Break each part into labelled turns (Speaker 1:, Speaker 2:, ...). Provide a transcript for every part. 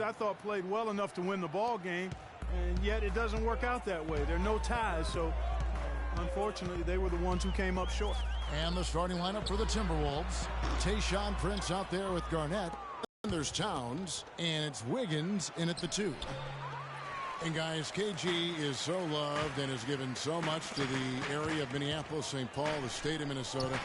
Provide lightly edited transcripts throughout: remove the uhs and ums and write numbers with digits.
Speaker 1: I thought played well enough to win the ball game, and yet it doesn't work out that way. There are no ties, so unfortunately they were the ones who came up short.
Speaker 2: And the starting lineup for the Timberwolves. KingPrince out there with Garnett. And there's Towns, and it's Wiggins in at the 2. And guys, KG is so loved and has given so much to the area of Minneapolis, St. Paul, the state of Minnesota.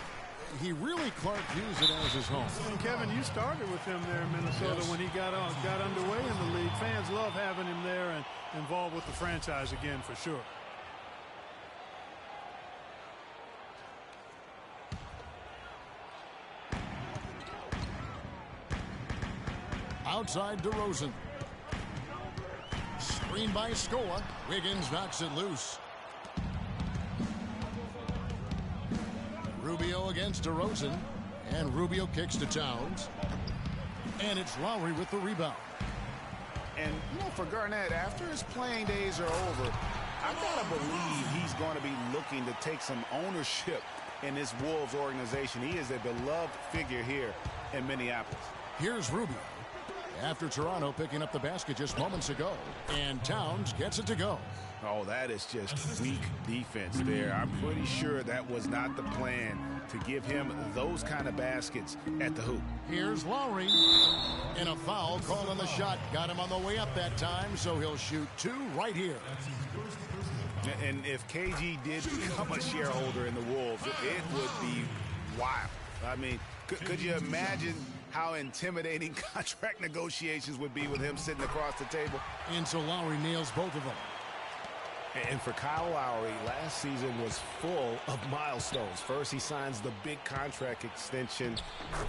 Speaker 2: He really, Clark, views it as his home.
Speaker 1: And Kevin, you started with him there in Minnesota when he got underway in the league. Fans love having him there and involved with the franchise again for sure.
Speaker 2: Outside DeRozan. Screen by Scoa. Wiggins knocks it loose. Rubio against DeRozan. And Rubio kicks to Towns. And it's Lowry with the rebound.
Speaker 3: And, you know, for Garnett, after his playing days are over, I gotta believe he's going to be looking to take some ownership in this Wolves organization. He is a beloved figure here in Minneapolis.
Speaker 2: Here's Rubio. After Toronto picking up the basket just moments ago. And Towns gets it to go.
Speaker 3: Oh, that is just weak defense there. I'm pretty sure that was not the plan to give him those kind of baskets at the hoop.
Speaker 2: Here's Lowry. And a foul called on the shot. Got him on the way up that time, so he'll shoot 2 right here.
Speaker 3: And if KG did become a shareholder in the Wolves, it would be wild. I mean, could you imagine how intimidating contract negotiations would be with him sitting across the table?
Speaker 2: And so Lowry nails both of them.
Speaker 3: And for Kyle Lowry, last season was full of milestones. First, he signs the big contract extension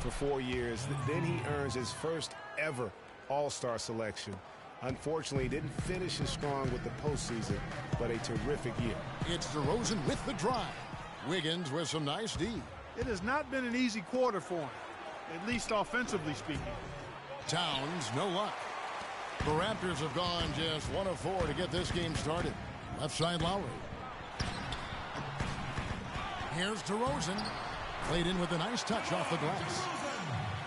Speaker 3: for 4 years. Then he earns his first ever All-Star selection. Unfortunately, he didn't finish as strong with the postseason, but a terrific year.
Speaker 2: It's DeRozan with the drive. Wiggins with some nice D.
Speaker 1: It has not been an easy quarter for him, at least offensively speaking.
Speaker 2: Towns, no luck. The Raptors have gone just 1 of 4 to get this game started. Left side Lowry. Here's DeRozan. Played in with a nice touch off the glass.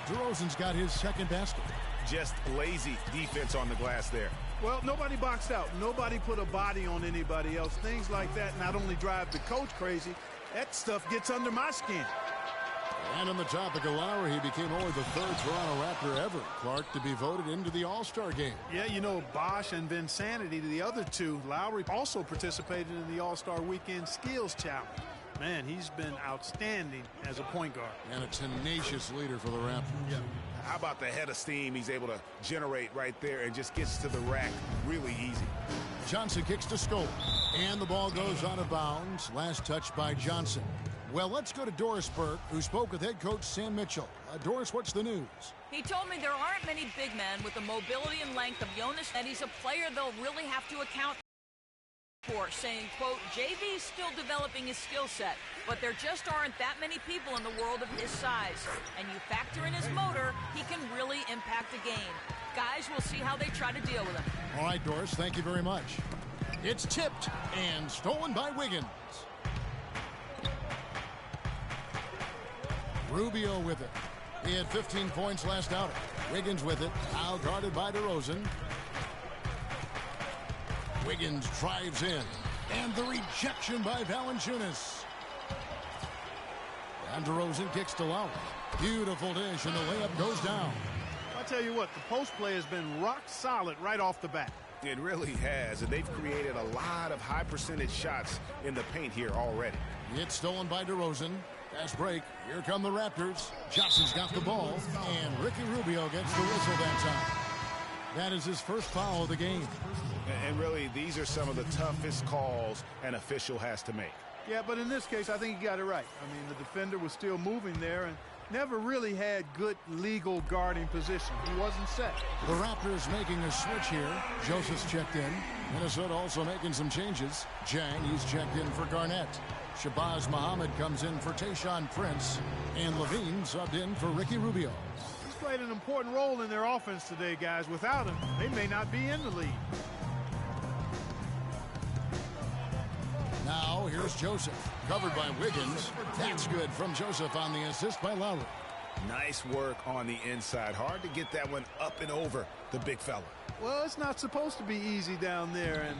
Speaker 2: DeRozan's got his second basket.
Speaker 3: Just lazy defense on the glass there.
Speaker 1: Well, nobody boxed out. Nobody put a body on anybody else. Things like that not only drive the coach crazy, that stuff gets under my skin.
Speaker 2: And on the topic of Lowry, he became only the 3rd Toronto Raptor ever, Clark, to be voted into the All-Star game.
Speaker 1: Yeah, you know, Bosch and Vinsanity, the other two. Lowry also participated in the All-Star Weekend Skills Challenge. Man, he's been outstanding as a point guard.
Speaker 2: And a tenacious leader for the Raptors.
Speaker 1: Yeah.
Speaker 3: How about the head of steam he's able to generate right there and just gets to the rack really easy.
Speaker 2: Johnson kicks to Scola. And the ball goes out of bounds. Last touch by Johnson. Well, let's go to Doris Burke, who spoke with head coach Sam Mitchell. Doris, what's the news?
Speaker 4: He told me there aren't many big men with the mobility and length of Jonas, and he's a player they'll really have to account for, saying, quote, JV's still developing his skill set, but there just aren't that many people in the world of his size. And you factor in his motor, he can really impact a game. Guys, we'll see how they try to deal with him.
Speaker 2: All right, Doris, thank you very much. It's tipped and stolen by Wiggins. Rubio with it. He had 15 points last outing. Wiggins with it. Now guarded by DeRozan. Wiggins drives in. And the rejection by Valanciunas. And DeRozan kicks to Lowry. Beautiful dish, and the layup goes down.
Speaker 1: I tell you what, the post play has been rock solid right off the bat.
Speaker 3: It really has, and they've created a lot of high percentage shots in the paint here already.
Speaker 2: It's stolen by DeRozan. Fast break. Here come the Raptors. Johnson's got the ball, and Ricky Rubio gets the whistle that time. That is his first foul of the game.
Speaker 3: And really, these are some of the toughest calls an official has to make.
Speaker 1: Yeah, but in this case, I think he got it right. I mean, the defender was still moving there and never really had good legal guarding position. He wasn't set.
Speaker 2: The Raptors making a switch here. Joseph's checked in. Minnesota also making some changes. Jang, he's checked in for Garnett. Shabazz Muhammad comes in for KingPrince. And Levine subbed in for Ricky Rubio.
Speaker 1: He's played an important role in their offense today, guys. Without him, they may not be in the league.
Speaker 2: Now, here's Joseph. Covered by Wiggins. That's good from Joseph on the assist by Lowry.
Speaker 3: Nice work on the inside. Hard to get that one up and over the big fella.
Speaker 1: Well, it's not supposed to be easy down there, and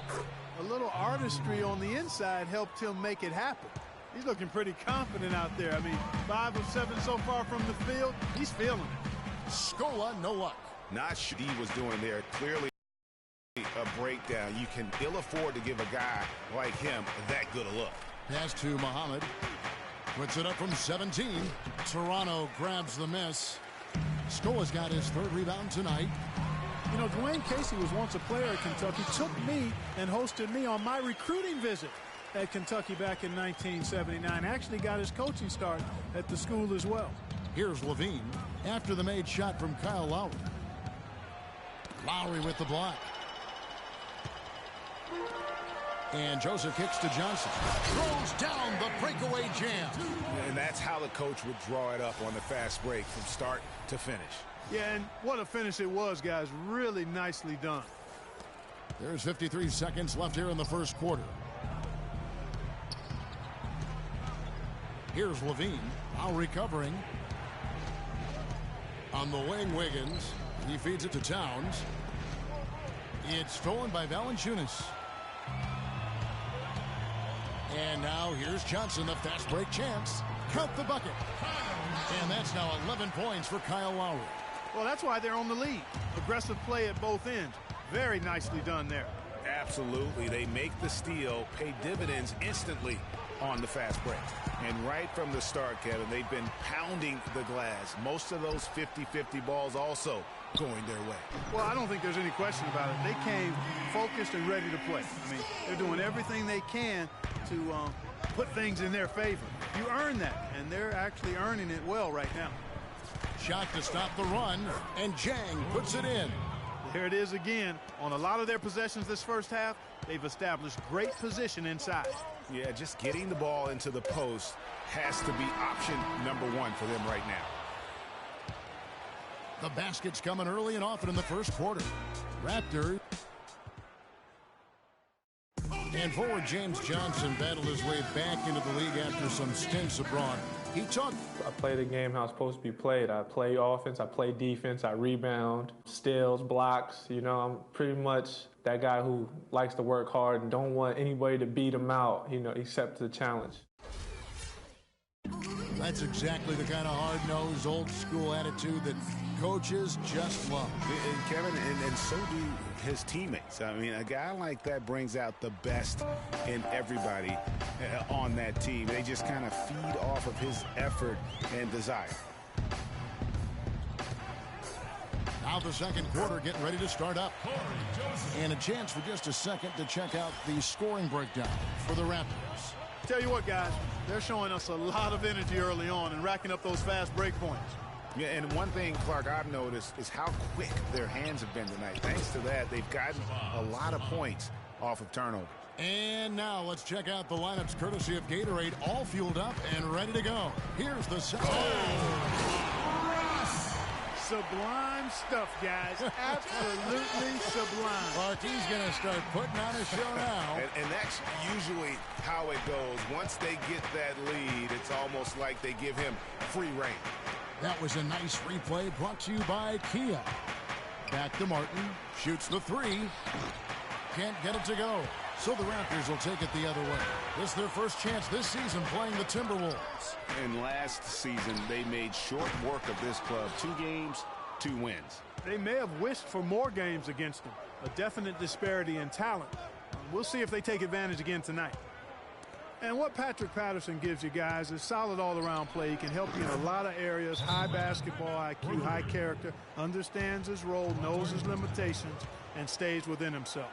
Speaker 1: a little artistry on the inside helped him make it happen. He's looking pretty confident out there. I mean, 5 of 7 so far from the field. He's feeling it.
Speaker 2: Scola, no luck.
Speaker 3: Not sure he was doing there. Clearly a breakdown. You can ill afford to give a guy like him that good a look.
Speaker 2: Pass to Muhammad. Puts it up from 17. Toronto grabs the miss. Scola's got his 3rd rebound tonight.
Speaker 1: You know, Dwayne Casey was once a player at Kentucky, took me and hosted me on my recruiting visit at Kentucky back in 1979. Actually got his coaching start at the school as well.
Speaker 2: Here's Levine after the made shot from Kyle Lowry. Lowry with the block. And Joseph kicks to Johnson. Throws down the breakaway jam.
Speaker 3: And that's how the coach would draw it up on the fast break from start to finish.
Speaker 1: Yeah, and what a finish it was, guys. Really nicely done.
Speaker 2: There's 53 seconds left here in the first quarter. Here's Levine. Lowry covering. On the wing, Wiggins. He feeds it to Towns. It's stolen by Valanciunas. And now here's Johnson, the fast break chance. Count the bucket. And that's now 11 points for Kyle Lowry.
Speaker 1: Well, that's why they're on the lead. Aggressive play at both ends. Very nicely done there.
Speaker 3: Absolutely. They make the steal, pay dividends instantly on the fast break. And right from the start, Kevin, they've been pounding the glass. Most of those 50-50 balls also going their way.
Speaker 1: Well, I don't think there's any question about it. They came focused and ready to play. I mean, they're doing everything they can to put things in their favor. You earn that, and they're actually earning it well right now.
Speaker 2: Shot to stop the run, and Jang puts it in.
Speaker 1: Here it is again. On a lot of their possessions this first half, they've established great position inside.
Speaker 3: Yeah, just getting the ball into the post has to be option number 1 for them right now.
Speaker 2: The basket's coming early and often in the first quarter. Raptors. And forward James Johnson battled his way back into the league after some stints abroad. He talked.
Speaker 5: I play the game how it's supposed to be played. I play offense, I play defense, I rebound, steals, blocks. You know, I'm pretty much that guy who likes to work hard and don't want anybody to beat him out, you know, except the challenge.
Speaker 2: That's exactly the kind of hard-nosed, old-school attitude that coaches just love.
Speaker 3: And Kevin, and so do his teammates. I mean, a guy like that brings out the best in everybody on that team. They just kind of feed off of his effort and desire.
Speaker 2: Now the second quarter getting ready to start up. And a chance for just a second to check out the scoring breakdown for the Raptors.
Speaker 1: Tell you what, guys, they're showing us a lot of energy early on and racking up those fast break points.
Speaker 3: Yeah, and one thing, Clark, I've noticed is how quick their hands have been tonight. Thanks to that, they've gotten a lot of points off of turnover.
Speaker 2: And now let's check out the lineups courtesy of Gatorade, all fueled up and ready to go. Here's the second.
Speaker 1: Sublime stuff, guys. Absolutely sublime.
Speaker 2: Clarky's going to start putting on a show now.
Speaker 3: And that's usually how it goes. Once they get that lead, it's almost like they give him free reign.
Speaker 2: That was a nice replay brought to you by Kia. Back to Martin. Shoots the 3. Can't get it to go. So the Raptors will take it the other way. This is their first chance this season playing the Timberwolves.
Speaker 3: And last season, they made short work of this club. 2 games, 2 wins.
Speaker 1: They may have wished for more games against them. A definite disparity in talent. We'll see if they take advantage again tonight. And what Patrick Patterson gives you guys is solid all-around play. He can help you in a lot of areas. High basketball IQ, high character, understands his role, knows his limitations, and stays within himself.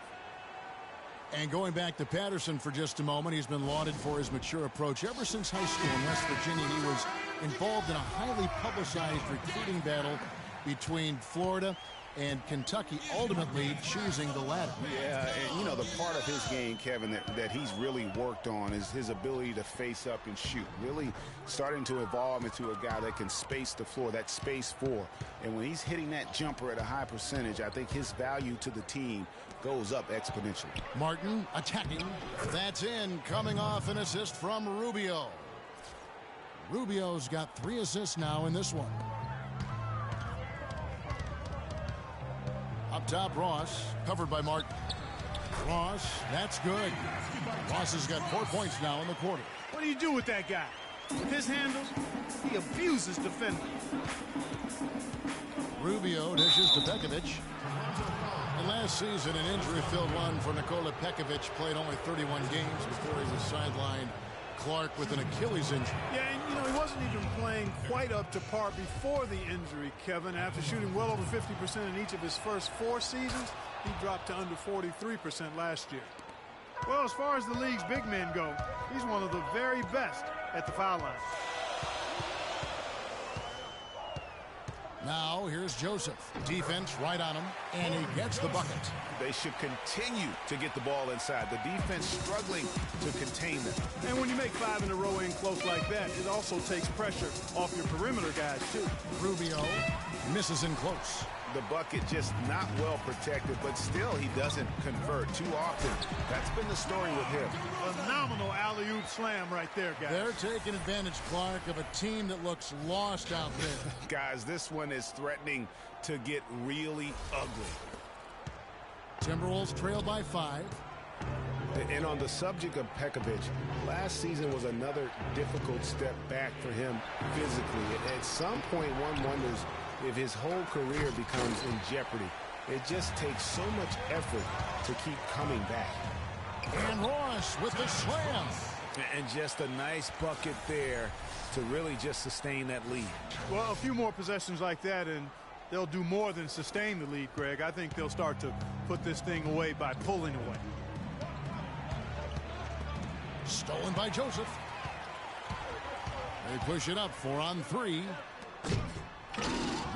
Speaker 2: And going back to Patterson for just a moment, he's been lauded for his mature approach. Ever since high school in West Virginia, he was involved in a highly publicized recruiting battle between Florida and Kentucky, ultimately choosing the latter.
Speaker 3: Yeah, and you know, the part of his game, Kevin, that he's really worked on is his ability to face up and shoot. Really starting to evolve into a guy that can space the floor, that space 4. And when he's hitting that jumper at a high percentage, I think his value to the team goes up exponentially.
Speaker 2: Martin attacking. That's in, coming off an assist from Rubio. Rubio's got 3 assists now in this one. Up top, Ross, covered by Martin. Ross, that's good. Ross has got 4 points now in the quarter.
Speaker 1: What do you do with that guy? With his handles, he abuses defenders.
Speaker 2: Rubio dishes to Pekovic. And last season, an injury-filled one for Nikola Pekovic. Played only 31 games before he was sidelined. Clark with an Achilles injury.
Speaker 1: Yeah, and you know, he wasn't even playing quite up to par before the injury, Kevin. After shooting well over 50% in each of his first 4 seasons, he dropped to under 43% last year. Well, as far as the league's big men go, he's one of the very best at the foul line.
Speaker 2: Now, here's Joseph. Defense right on him, and he gets the bucket.
Speaker 3: They should continue to get the ball inside. The defense struggling to contain them.
Speaker 1: And when you make 5 in a row in close like that, it also takes pressure off your perimeter guys, too.
Speaker 2: Rubio misses in close.
Speaker 3: The bucket just not well protected, but still he doesn't convert too often. That's been the story with him.
Speaker 1: Phenomenal alley-oop slam right there, guys.
Speaker 2: They're taking advantage, Clark, of a team that looks lost out there.
Speaker 3: Guys, this one is threatening to get really ugly.
Speaker 2: Timberwolves trail by 5.
Speaker 3: And on the subject of Pekovic, last season was another difficult step back for him physically. At some point, one wonders if his whole career becomes in jeopardy. It just takes so much effort to keep coming back.
Speaker 2: And Ross with the slam.
Speaker 3: And just a nice bucket there to really just sustain that lead.
Speaker 1: Well, a few more possessions like that, and they'll do more than sustain the lead, Greg. I think they'll start to put this thing away by pulling away.
Speaker 2: Stolen by Joseph. They push it up 4 on 3.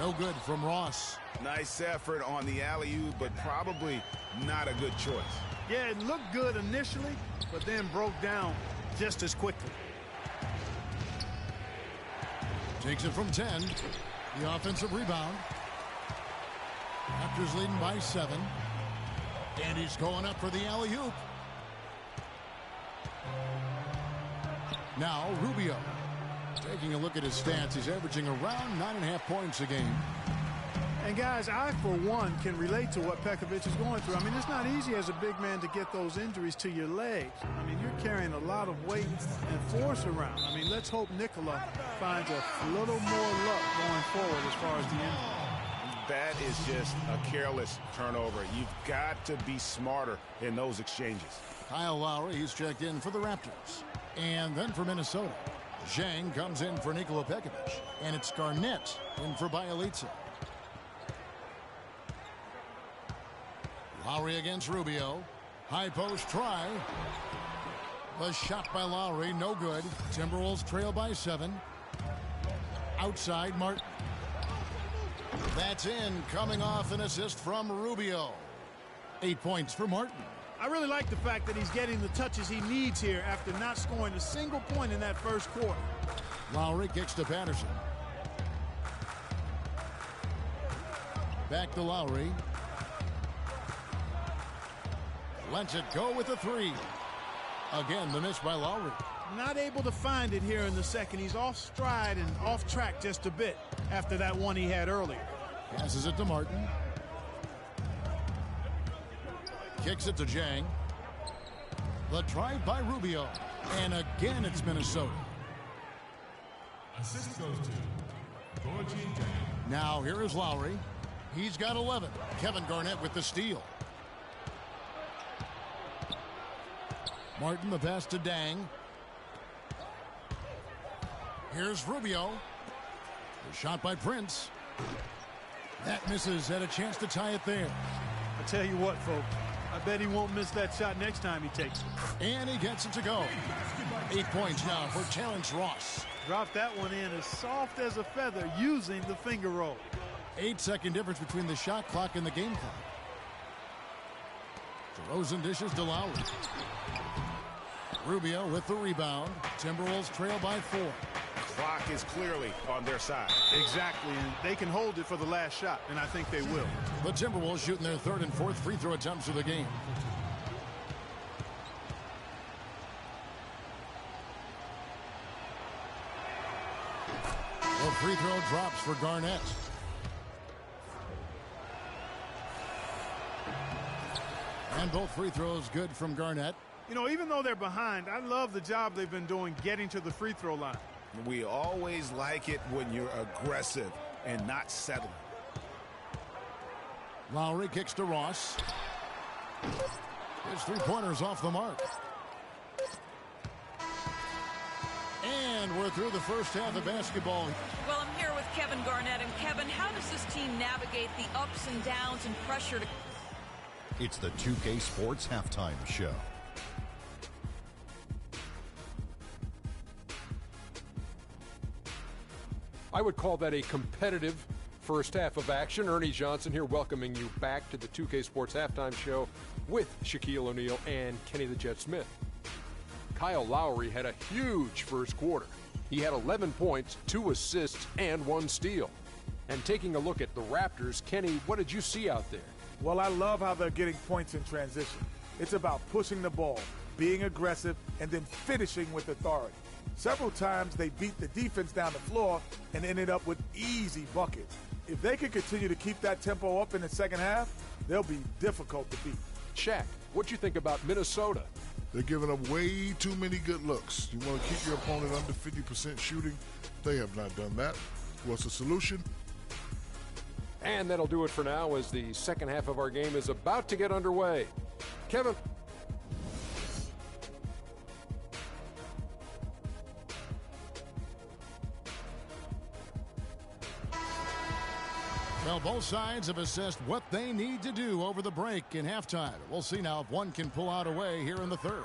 Speaker 2: No good from Ross.
Speaker 3: Nice effort on the alley-oop, but probably not a good choice.
Speaker 1: Yeah, it looked good initially, but then broke down just as quickly.
Speaker 2: Takes it from 10. The offensive rebound. Raptors leading by 7. And he's going up for the alley-oop. Now Rubio. Taking a look at his stats, he's averaging around 9.5 points a game.
Speaker 1: And guys, I for one can relate to what Pekovic is going through. I mean, it's not easy as a big man to get those injuries to your legs. I mean, you're carrying a lot of weight and force around. I mean, let's hope Nikola finds a little more luck going forward as far as the injury.
Speaker 3: That is just a careless turnover. You've got to be smarter in those exchanges.
Speaker 2: Kyle Lowry, he's checked in for the Raptors. And then for Minnesota, Zhang comes in for Nikola Pekovic. And it's Garnett in for Bielitsa. Lowry against Rubio. High post try. The shot by Lowry, no good. Timberwolves trail by 7. Outside, Martin. That's in, coming off an assist from Rubio. 8 points for Martin.
Speaker 1: I really like the fact that he's getting the touches he needs here after not scoring a single point in that first quarter.
Speaker 2: Lowry kicks to Patterson. Back to Lowry. Lets it go with a 3. Again, the miss by Lowry.
Speaker 1: Not able to find it here in the second. He's off stride and off track just a bit after that one he had earlier.
Speaker 2: Passes it to Martin. Kicks it to Zhang. The drive by Rubio. And again, it's Minnesota.
Speaker 6: Assist goes to Gorgie Jang.
Speaker 2: Now, here is Lowry. He's got 11. Kevin Garnett with the steal. Martin, the pass to Dang. Here's Rubio. The shot by Prince. That misses. Had a chance to tie it there.
Speaker 1: I tell you what, folks. I bet he won't miss that shot next time he takes it.
Speaker 2: And he gets it to go. 8 points now for Terrence Ross.
Speaker 1: Dropped that one in as soft as a feather using the finger roll.
Speaker 2: 8-second difference between the shot clock and the game clock. DeRozan dishes to Lowry. Rubio with the rebound. Timberwolves trail by 4.
Speaker 3: Clock is clearly on their side.
Speaker 1: Exactly, and they can hold it for the last shot, and I think they will.
Speaker 2: The Timberwolves shooting their 3rd and 4th free throw attempts of the game. The free throw drops for Garnett. And both free throws good from Garnett.
Speaker 1: You know, even though they're behind, I love the job they've been doing getting to the free throw line.
Speaker 3: We always like it when you're aggressive and not settling.
Speaker 2: Lowry kicks to Ross. His three-pointers off the mark. And we're through the first half of basketball.
Speaker 4: Well, I'm here with Kevin Garnett. And Kevin, how does this team navigate the ups and downs and pressure to...
Speaker 7: It's the 2K Sports Halftime Show.
Speaker 8: I would call that a competitive first half of action. Ernie Johnson here welcoming you back to the 2K Sports Halftime Show with Shaquille O'Neal and Kenny the Jet Smith. Kyle Lowry had a huge first quarter. He had 11 points, 2 assists, and 1 steal. And taking a look at the Raptors, Kenny, what did you see out there?
Speaker 9: Well, I love how they're getting points in transition. It's about pushing the ball, being aggressive, and then finishing with authority. Several times they beat the defense down the floor and ended up with easy buckets. If they can continue to keep that tempo up in the second half, they'll be difficult to beat.
Speaker 8: Shaq, what you think about Minnesota?
Speaker 6: They're giving up way too many good looks. You want to keep your opponent under 50% shooting? They have not done that. What's the solution?
Speaker 8: And that'll do it for now as the second half of our game is about to get underway. Kevin.
Speaker 2: Well, both sides have assessed what they need to do over the break in halftime. We'll see now if one can pull out a way here in the third.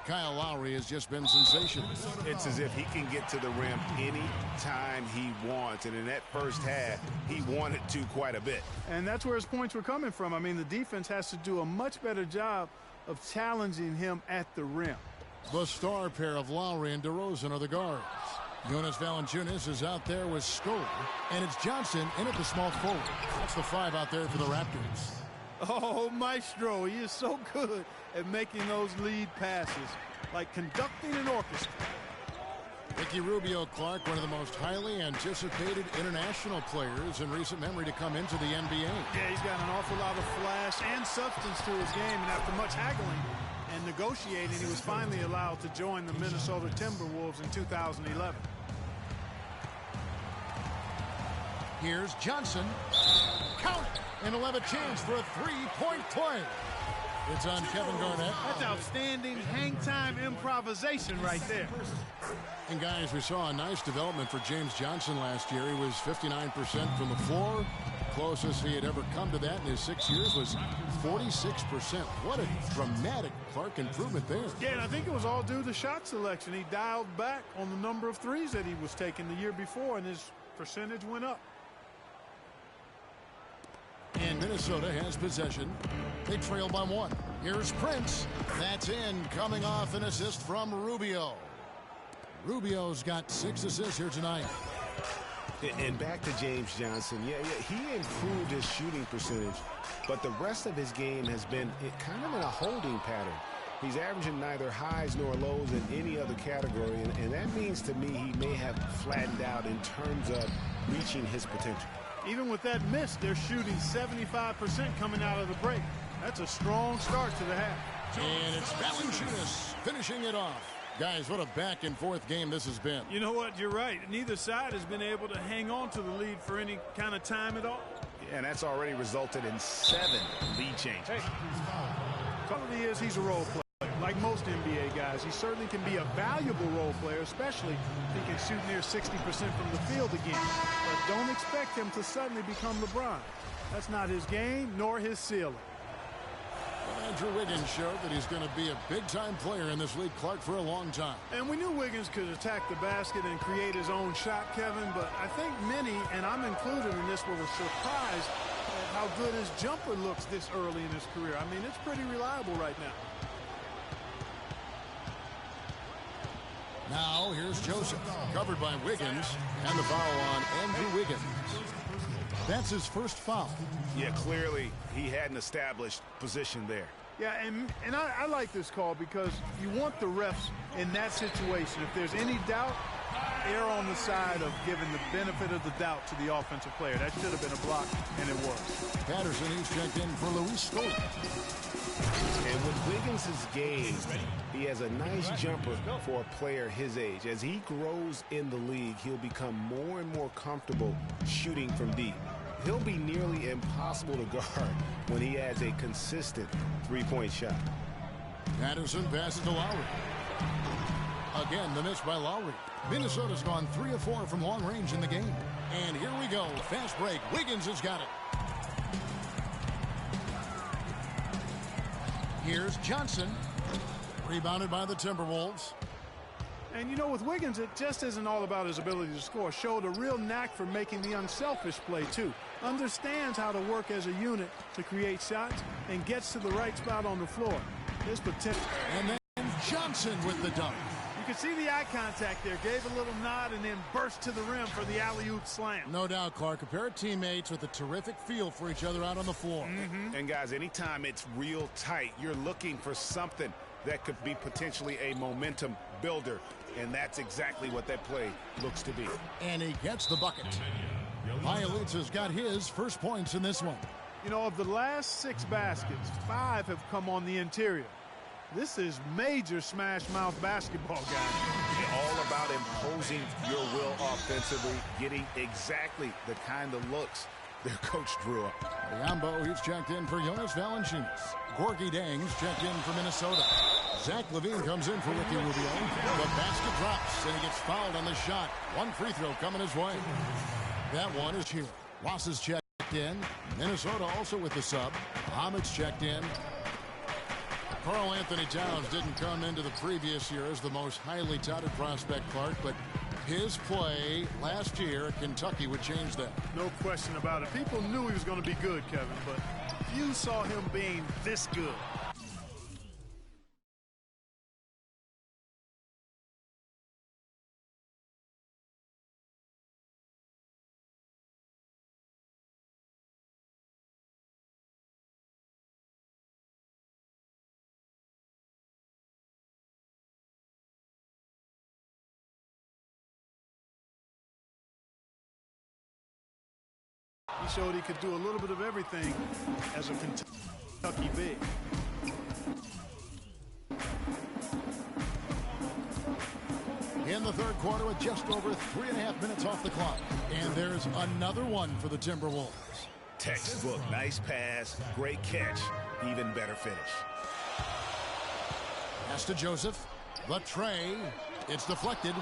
Speaker 2: Kyle Lowry has just been sensational.
Speaker 3: It's as if he can get to the rim any time he wants. And in that first half, he wanted to quite a bit.
Speaker 1: And that's where his points were coming from. I mean, the defense has to do a much better job of challenging him at the rim.
Speaker 2: The star pair of Lowry and DeRozan are the guards. Jonas Valanciunas is out there with Stoll, and it's Johnson in at the small forward. That's the 5 out there for the Raptors.
Speaker 1: Oh, Maestro, he is so good at making those lead passes, like conducting an orchestra.
Speaker 2: Ricky Rubio Clark, one of the most highly anticipated international players in recent memory to come into the NBA.
Speaker 1: Yeah, he's got an awful lot of flash and substance to his game, and after much haggling and negotiating, he was finally allowed to join the Minnesota Timberwolves in 2011.
Speaker 2: Here's Johnson. Count it. And he'll have a chance for a three-point play. It's on Kevin Garnett.
Speaker 1: That's outstanding hang-time improvisation right there.
Speaker 2: And, guys, we saw a nice development for James Johnson last year. He was 59% from the floor. Closest he had ever come to that in his 6 years was 46%. What a dramatic Clark improvement there.
Speaker 1: Yeah, and I think it was all due to shot selection. He dialed back on the number of threes that he was taking the year before, and his percentage went up.
Speaker 2: And Minnesota has possession. They trail by 1. Here's Prince. That's in, coming off an assist from Rubio. Rubio's got 6 assists here tonight.
Speaker 3: And back to James Johnson. Yeah, he improved his shooting percentage, but the rest of his game has been kind of in a holding pattern. He's averaging neither highs nor lows in any other category, and that means to me he may have flattened out in terms of reaching his potential.
Speaker 1: Even with that miss, they're shooting 75% coming out of the break. That's a strong start to the half.
Speaker 2: And it's Valanciunas finishing it off. Guys, what a back-and-forth game this has been.
Speaker 1: You know what? You're right. Neither side has been able to hang on to the lead for any kind of time at all.
Speaker 3: Yeah, and that's already resulted in 7 lead changes.
Speaker 1: Hey, quality is he's a role player. Like most NBA guys, he certainly can be a valuable role player, especially if he can shoot near 60% from the field again. But don't expect him to suddenly become LeBron. That's not his game, nor his ceiling.
Speaker 2: Well, Andrew Wiggins showed that he's going to be a big-time player in this league, Clark, for a long time.
Speaker 1: And we knew Wiggins could attack the basket and create his own shot, Kevin, but I think many, and I'm included in this, were surprised at how good his jumper looks this early in his career. I mean, it's pretty reliable right now.
Speaker 2: Now, here's Joseph, covered by Wiggins, and the foul on Andrew Wiggins. That's his first foul.
Speaker 3: Yeah, clearly he had an established position there.
Speaker 1: Yeah, and I like this call because you want the refs in that situation. If there's any doubt, err on the side of giving the benefit of the doubt to the offensive player. That should have been a block, and it was.
Speaker 2: Patterson, he's checked in for Luis Stoll.
Speaker 3: And with Wiggins' game, he has a nice jumper for a player his age. As he grows in the league, he'll become more and more comfortable shooting from deep. He'll be nearly impossible to guard when he adds a consistent three-point shot.
Speaker 2: Patterson passes to Lowry. Again, the miss by Lowry. Minnesota's gone 3 of 4 from long range in the game. And here we go. Fast break. Wiggins has got it. Here's Johnson. Rebounded by the Timberwolves.
Speaker 1: And, you know, with Wiggins, it just isn't all about his ability to score. Showed a real knack for making the unselfish play, too. Understands how to work as a unit to create shots and gets to the right spot on the floor. His potential.
Speaker 2: And then Johnson with the dunk.
Speaker 1: You can see the eye contact there. Gave a little nod and then burst to the rim for the alley-oop slam.
Speaker 2: No doubt, Clark. A pair of teammates with a terrific feel for each other out on the floor.
Speaker 3: And, guys, anytime it's real tight, you're looking for something that could be potentially a momentum builder. And that's exactly what that play looks to be.
Speaker 2: And he gets the bucket. Violets has got his first points in this one.
Speaker 1: You know, of the last 6 baskets, 5 have come on the interior. This is major smash-mouth basketball, guys.
Speaker 3: All about imposing your will offensively, getting exactly the kind of looks their coach drew up.
Speaker 2: Yambo, he's checked in for Jonas Valanciunas. Gorgie Dang's checked in for Minnesota. Zach LaVine comes in for Ricky Rubio. The basket drops, and he gets fouled on the shot. One free throw coming his way. That one is here. Ross is checked in. Minnesota also with the sub. Muhammad's checked in. Karl Anthony Towns didn't come into the previous year as the most highly touted prospect, Clark, but his play last year at Kentucky would change that.
Speaker 1: No question about it. People knew he was going to be good, Kevin, but few saw him being this good. He showed he could do a little bit of everything as a Kentucky big.
Speaker 2: In the third quarter with just over 3.5 minutes off the clock. And there's another one for the Timberwolves.
Speaker 3: Textbook, nice pass, great catch, even better finish.
Speaker 2: Pass to Joseph. The tray. It's deflected.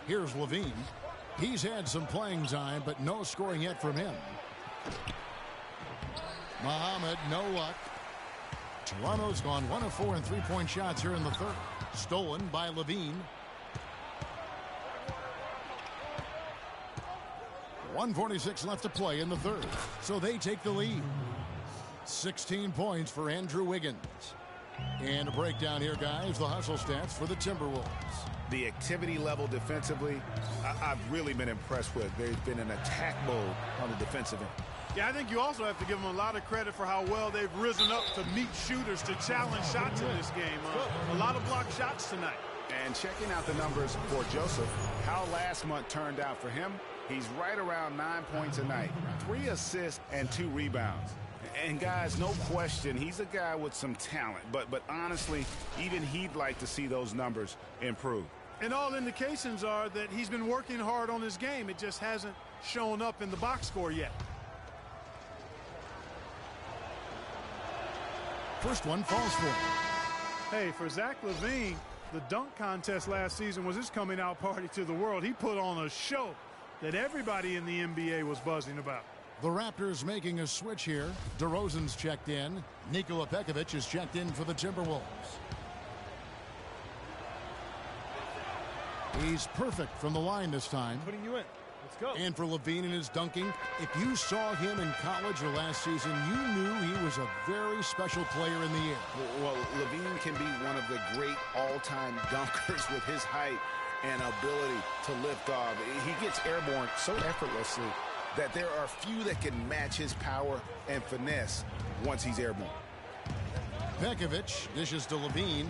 Speaker 2: Here's LaVine. He's had some playing time, but no scoring yet from him. Muhammad, no luck. Toronto's gone 1 of 4 in three-point shots here in the third. Stolen by LaVine. 1:46 left to play in the third. So they take the lead. 16 points for Andrew Wiggins. And a breakdown here, guys. The hustle stats for the Timberwolves.
Speaker 3: The activity level defensively, I've really been impressed with. There's been an attack mode on the defensive end.
Speaker 1: Yeah, I think you also have to give them a lot of credit for how well they've risen up to meet shooters to challenge shots in this game. A lot of blocked shots tonight.
Speaker 3: And checking out the numbers for Joseph, how last month turned out for him, he's right around 9 points a night, 3 assists and 2 rebounds. And guys, no question, he's a guy with some talent, but honestly, even he'd like to see those numbers improve.
Speaker 1: And all indications are that he's been working hard on his game. It just hasn't shown up in the box score yet.
Speaker 2: First one falls for him.
Speaker 1: Hey, for Zach LaVine, the dunk contest last season was his coming out party to the world. He put on a show that everybody in the NBA was buzzing about.
Speaker 2: The Raptors making a switch here. DeRozan's checked in. Nikola Pekovic is checked in for the Timberwolves. He's perfect from the line this time.
Speaker 10: Putting you in. Let's go.
Speaker 2: And for LaVine and his dunking, if you saw him in college or last season, you knew he was a very special player in the air.
Speaker 3: Well, LaVine can be one of the great all-time dunkers with his height and ability to lift off. He gets airborne so effortlessly that there are few that can match his power and finesse once he's airborne.
Speaker 2: Pekovic dishes to LaVine.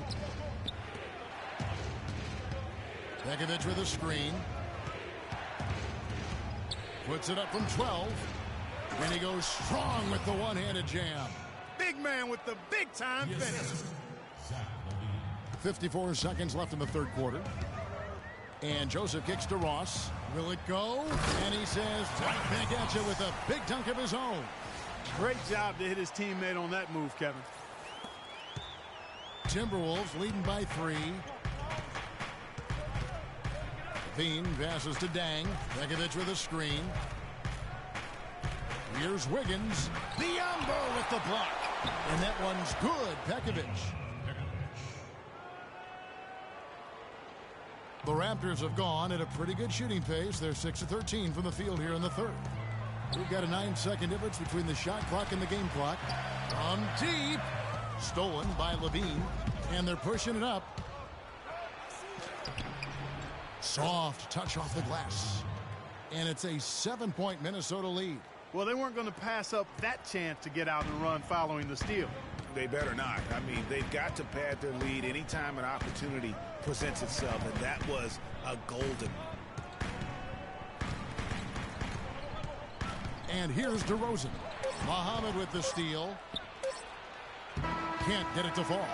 Speaker 2: Pekovic with a screen. Puts it up from 12. And he goes strong with the one-handed jam.
Speaker 1: Big man with the big-time finish.
Speaker 2: 54 seconds left in the third quarter. And Joseph kicks to Ross. Will it go? And he says, right back at you with a big dunk of his own.
Speaker 1: Great job to hit his teammate on that move, Kevin.
Speaker 2: Timberwolves leading by 3. Bean passes to Dang. Pekovic with a screen. Here's Wiggins. Biombo with the block. And that one's good. Pekovic. The Raptors have gone at a pretty good shooting pace. They're 6 of 13 from the field here in the third. We've got a 9-second difference between the shot clock and the game clock. From deep. Stolen by Levine. And they're pushing it up. Soft touch off the glass. And it's a 7-point Minnesota lead.
Speaker 1: Well, they weren't going to pass up that chance to get out and run following the steal.
Speaker 3: They better not. I mean, they've got to pad their lead anytime an opportunity presents itself, and that was a golden.
Speaker 2: And here's DeRozan. Muhammad with the steal. Can't get it to fall.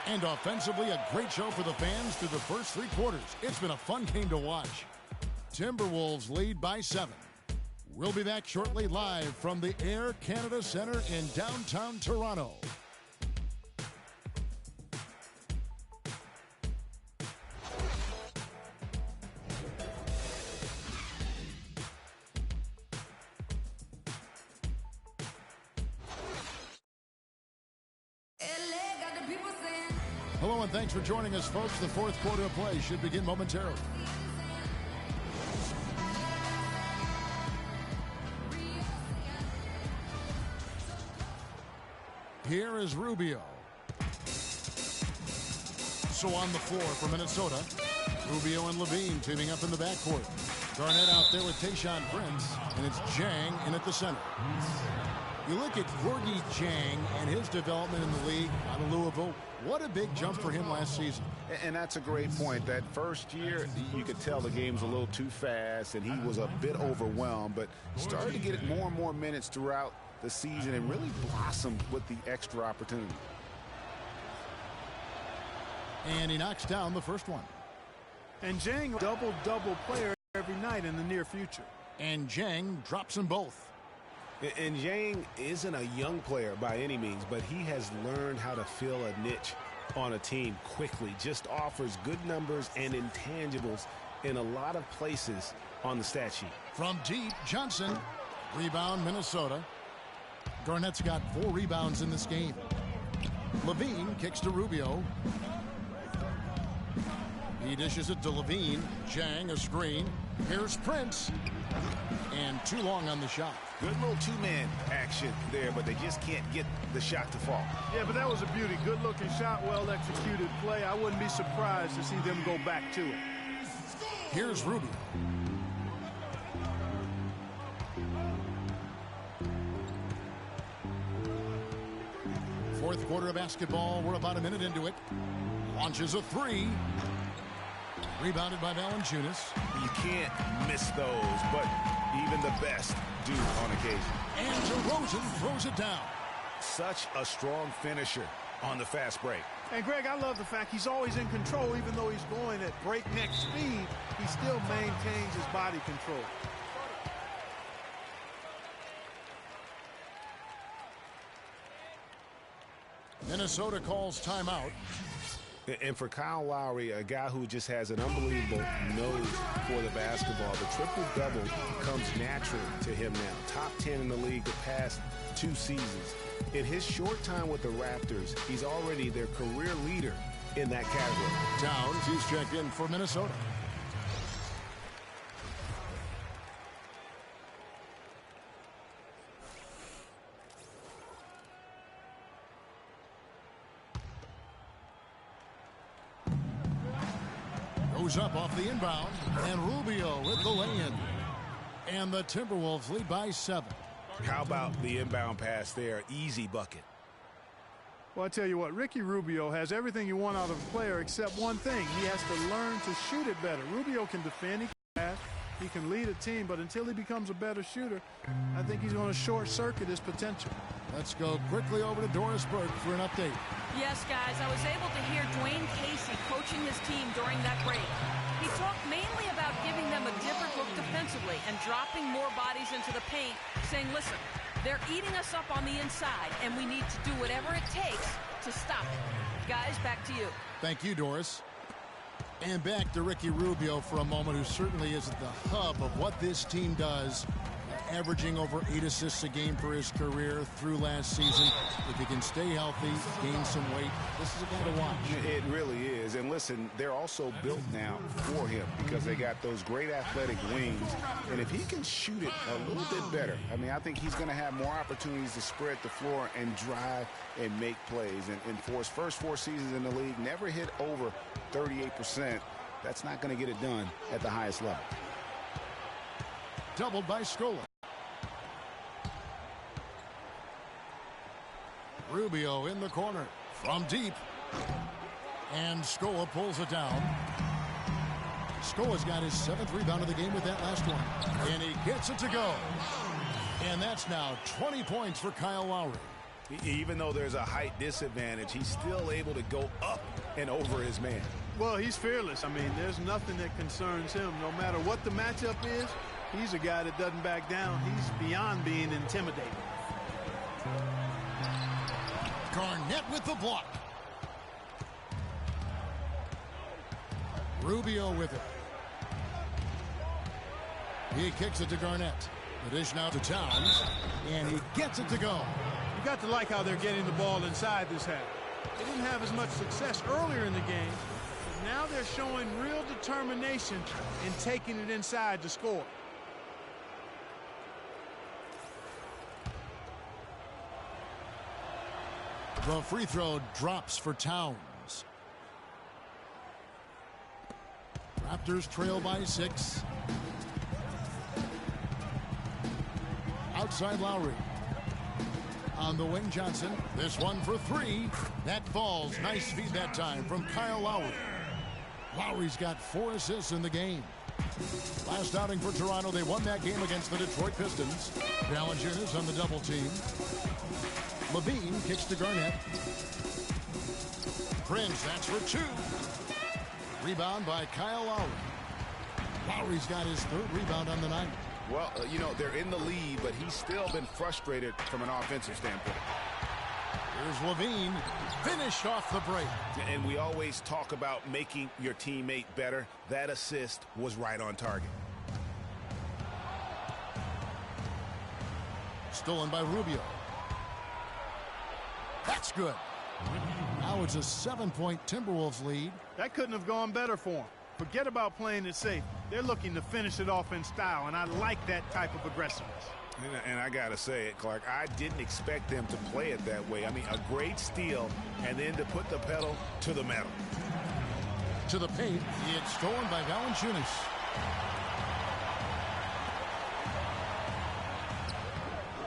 Speaker 2: And offensively, a great show for the fans through the first 3 quarters. It's been a fun game to watch. Timberwolves lead by 7. We'll be back shortly live from the Air Canada Centre in downtown Toronto. Hello and thanks for joining us, folks. The fourth quarter of play should begin momentarily. Here is Rubio. So on the floor for Minnesota, Rubio and Levine teaming up in the backcourt. Garnett out there with Tayshaun Prince, and it's Jang in at the center. You look at Gorgie Jang and his development in the league out of Louisville. What a big jump for him last season.
Speaker 3: And that's a great point. That first year, you could tell the game was a little too fast, and he was a bit overwhelmed, but started to get more and more minutes throughout the season and really blossomed with the extra opportunity.
Speaker 2: And he knocks down the first one.
Speaker 1: And Jang, double-double player every night in the near future.
Speaker 2: And Jang drops them both.
Speaker 3: And Jang isn't a young player by any means, but he has learned how to fill a niche on a team quickly. Just offers good numbers and intangibles in a lot of places on the stat sheet.
Speaker 2: From deep, Johnson. Rebound, Minnesota. Garnett's got 4 rebounds in this game. Levine kicks to Rubio. He dishes it to Levine. Jang, a screen. Here's Prince. And too long on the shot.
Speaker 3: Good little two-man action there, but they just can't get the shot to fall.
Speaker 1: Yeah, but that was a beauty. Good-looking shot, well-executed play. I wouldn't be surprised to see them go back to it.
Speaker 2: Here's Rubio. Fourth quarter of basketball. We're about a minute into it. Launches a 3. Rebounded by Valanciunas.
Speaker 3: You can't miss those, but even the best do on occasion.
Speaker 2: And DeRozan throws it down.
Speaker 3: Such a strong finisher on the fast break.
Speaker 1: And, Greg, I love the fact he's always in control. Even though he's going at breakneck speed, he still maintains his body control.
Speaker 2: Minnesota calls timeout.
Speaker 3: And for Kyle Lowry, a guy who just has an unbelievable nose for the basketball, the triple-double comes natural to him now. Top 10 in the league the past 2 seasons. In his short time with the Raptors, he's already their career leader in that category.
Speaker 2: Towns, he's checked in for Minnesota. Goes up off the inbound, and Rubio with the lay-in. And the Timberwolves lead by 7.
Speaker 3: How about the inbound pass there? Easy bucket.
Speaker 1: Well, I tell you what, Ricky Rubio has everything you want out of a player except one thing. He has to learn to shoot it better. Rubio can defend, he can pass, he can lead a team, but until he becomes a better shooter, I think he's going to short-circuit his potential.
Speaker 2: Let's go quickly over to Doris Burke for an update.
Speaker 4: Yes, guys, I was able to hear Dwayne Casey coaching his team during that break. He talked mainly about giving them a different look defensively and dropping more bodies into the paint, saying, listen, they're eating us up on the inside, and we need to do whatever it takes to stop it. Guys, back to you.
Speaker 2: Thank you, Doris. And back to Ricky Rubio for a moment, who certainly is at the hub of what this team does, averaging over 8 assists a game for his career through last season. If he can stay healthy, gain some weight, this is a guy to watch.
Speaker 3: It really is. And listen, they're also built now for him because they got those great athletic wings. And if he can shoot it a little bit better, I mean, I think he's going to have more opportunities to spread the floor and drive and make plays. And for his first 4 seasons in the league, never hit over 38%. That's not going to get it done at the highest level.
Speaker 2: Doubled by Scola. Rubio in the corner from deep. And Scola pulls it down. Scola's got his 7th rebound of the game with that last one. And he gets it to go. And that's now 20 points for Kyle Lowry.
Speaker 3: Even though there's a height disadvantage, he's still able to go up and over his man.
Speaker 1: Well, he's fearless. I mean, there's nothing that concerns him. No matter what the matchup is, he's a guy that doesn't back down. He's beyond being intimidating.
Speaker 2: Garnett with the block. Rubio with it. He kicks it to Garnett. The dish now to Towns, and he gets it to go.
Speaker 1: You got to like how they're getting the ball inside this half. They didn't have as much success earlier in the game, but now they're showing real determination in taking it inside to score.
Speaker 2: The free throw drops for Towns. Raptors trail by 6. Outside Lowry. On the wing, Johnson. This one for 3. That falls. Nice feed that time from Kyle Lowry. Lowry's got 4 assists in the game. Last outing for Toronto, they won that game against the Detroit Pistons. Valanciunas on the double team. Levine kicks to Garnett. Prince, that's for 2. Rebound by Kyle Lowry. Lowry's got his 3rd rebound on the night.
Speaker 3: Well, you know, they're in the lead, but he's still been frustrated from an offensive standpoint.
Speaker 2: Here's Levine, finished off the break.
Speaker 3: And we always talk about making your teammate better. That assist was right on target.
Speaker 2: Stolen by Rubio. That's good. Now it's a 7-point Timberwolves lead.
Speaker 1: That couldn't have gone better for them. Forget about playing it safe. They're looking to finish it off in style, and I like that type of aggressiveness.
Speaker 3: And I got to say it, Clark, I didn't expect them to play it that way. I mean, a great steal, and then to put the pedal to the metal.
Speaker 2: To the paint, it's stolen by Valanciunas.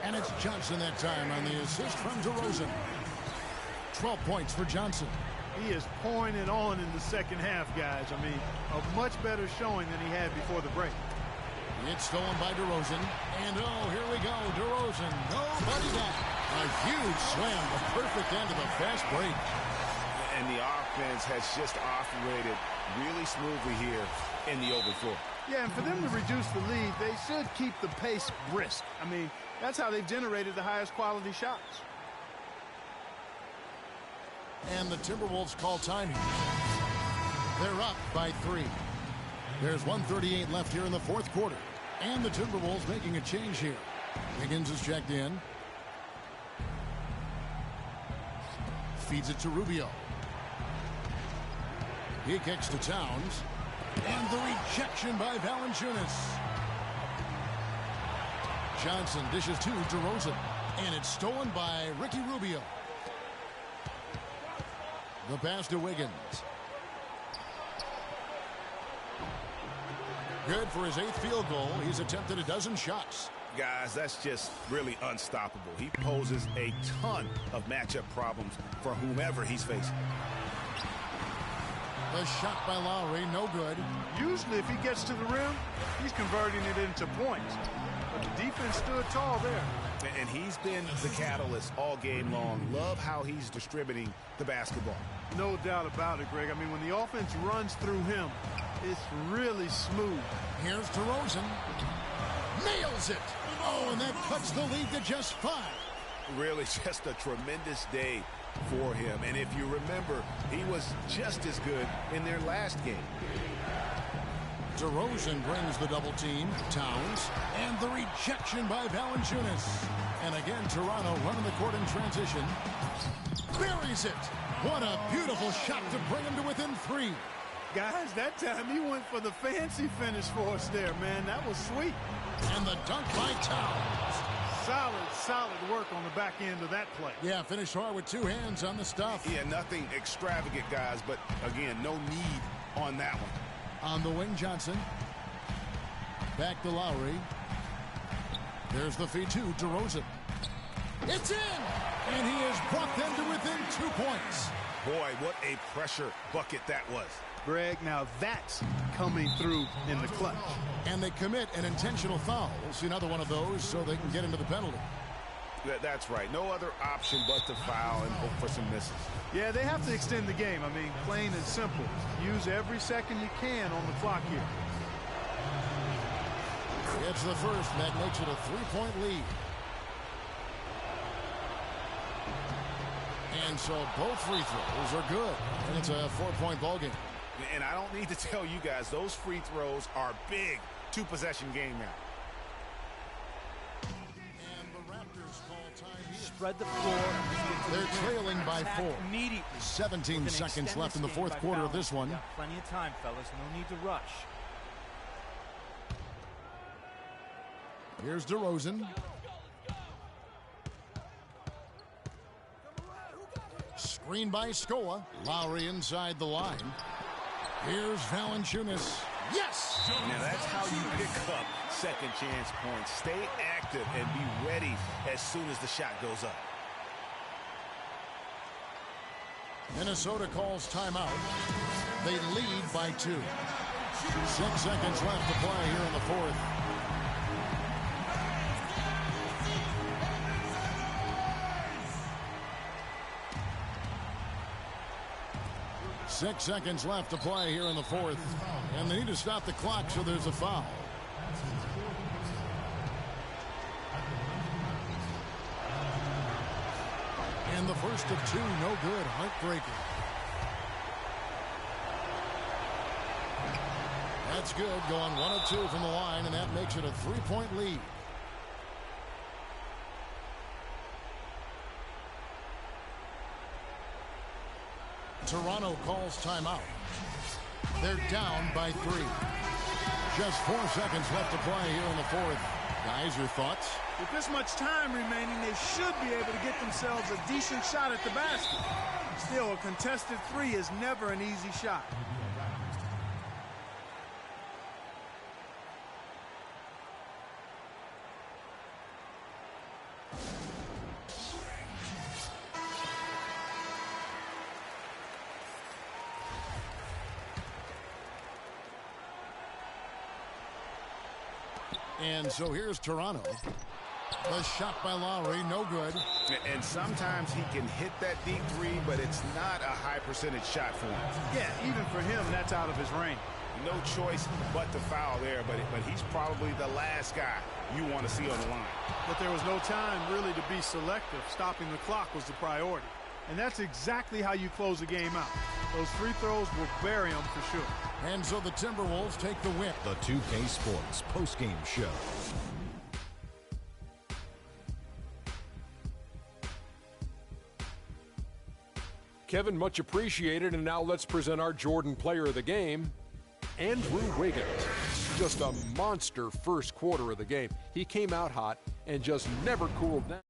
Speaker 2: And it's Johnson that time on the assist from DeRozan. 12 points for Johnson.
Speaker 1: He is pouring it on in the second half, guys. I mean, a much better showing than he had before the break.
Speaker 2: It's stolen by DeRozan. And, oh, here we go. DeRozan, nobody down. A huge slam, the perfect end of a fast break.
Speaker 3: And the offense has just operated really smoothly here in the open floor.
Speaker 1: Yeah, and for them to reduce the lead, they should keep the pace brisk. I mean, that's how they've generated the highest quality shots.
Speaker 2: And the Timberwolves call time here. They're up by 3. There's 1:38 left here in the 4th quarter. And the Timberwolves making a change here. Higgins is checked in. Feeds it to Rubio. He kicks to Towns. And the rejection by Valanciunas. Johnson dishes to DeRozan. And it's stolen by Ricky Rubio. The pass to Wiggins. Good for his 8th field goal. He's attempted a dozen shots.
Speaker 3: guys, that's just really unstoppable. He poses a ton of matchup problems for whomever he's facing.
Speaker 2: The shot by Lowry, no good.
Speaker 1: Usually if he gets to the rim, he's converting it into points. But the defense stood tall there.
Speaker 3: And he's been the catalyst all game long. Love how he's distributing the basketball.
Speaker 1: No doubt about it, Greg. I mean, when the offense runs through him, it's really smooth.
Speaker 2: Here's DeRozan. Nails it. Oh, and that cuts the lead to just 5.
Speaker 3: Really just a tremendous day for him. And if you remember, he was just as good in their last game.
Speaker 2: DeRozan brings the double team. Towns. And the rejection by Valanciunas. And again, Toronto running the court in transition. Buries it. What a beautiful shot to bring him to within 3.
Speaker 1: Guys, that time he went for the fancy finish for us there, man. That was sweet.
Speaker 2: And the dunk by Towns.
Speaker 1: Solid work on the back end of that play.
Speaker 2: Yeah, finished hard with 2 hands on the stuff.
Speaker 3: Yeah, nothing extravagant, guys, but again, no need on that one.
Speaker 2: On the wing, Johnson. Back to Lowry. There's the feed to DeRozan. It's in! And he has brought them to within 2 points.
Speaker 3: Boy, what a pressure bucket that was.
Speaker 1: Greg, now that's coming through in the clutch.
Speaker 2: And they commit an intentional foul. We'll see another one of those so they can get into the penalty.
Speaker 3: That's right. No other option but to foul and hope for some misses.
Speaker 1: Yeah, they have to extend the game. I mean, plain and simple. Use every second you can on the clock here.
Speaker 2: It's the first, and that makes it a 3-point lead. And so both free throws are good. And it's a 4-point ball game.
Speaker 3: And I don't need to tell you guys, those free throws are big. 2-possession game now.
Speaker 2: And the Raptors call time here.
Speaker 10: Spread the floor.
Speaker 2: They're trailing by 4. 17 seconds left in the fourth quarter of this one.
Speaker 10: Plenty of time, fellas. No need to rush.
Speaker 2: Here's DeRozan. Screen by Scoa. Lowry inside the line. Here's Valanciunas. Yes!
Speaker 3: Now that's how you pick up second chance points. Stay active and be ready as soon as the shot goes up.
Speaker 2: Minnesota calls timeout. They lead by 2. 6 seconds left to play here in the fourth. Six seconds left to play here in the fourth. And they need to stop the clock, so there's a foul. And the first of 2, no good. Heartbreaker. That's good. Going 1 of 2 from the line, and that makes it a 3-point lead. Toronto calls timeout. They're down by 3. Just 4 seconds left to play here in the fourth. Guys, your thoughts?
Speaker 1: With this much time remaining, they should be able to get themselves a decent shot at the basket. Still, a contested 3 is never an easy shot.
Speaker 2: And so here's Toronto. The shot by Lowry, no good.
Speaker 3: And sometimes he can hit that deep 3, but it's not a high percentage shot for him.
Speaker 1: Yeah, even for him, that's out of his range.
Speaker 3: No choice but to foul there, but he's probably the last guy you want to see on the line.
Speaker 1: But there was no time really to be selective. Stopping the clock was the priority. And that's exactly how you close the game out. Those free throws will bury them for sure.
Speaker 2: And so the Timberwolves take the win.
Speaker 7: The 2K Sports postgame show.
Speaker 8: Kevin, much appreciated. And now let's present our Jordan player of the game, Andrew Wiggins. Just a monster first quarter of the game. He came out hot and just never cooled down.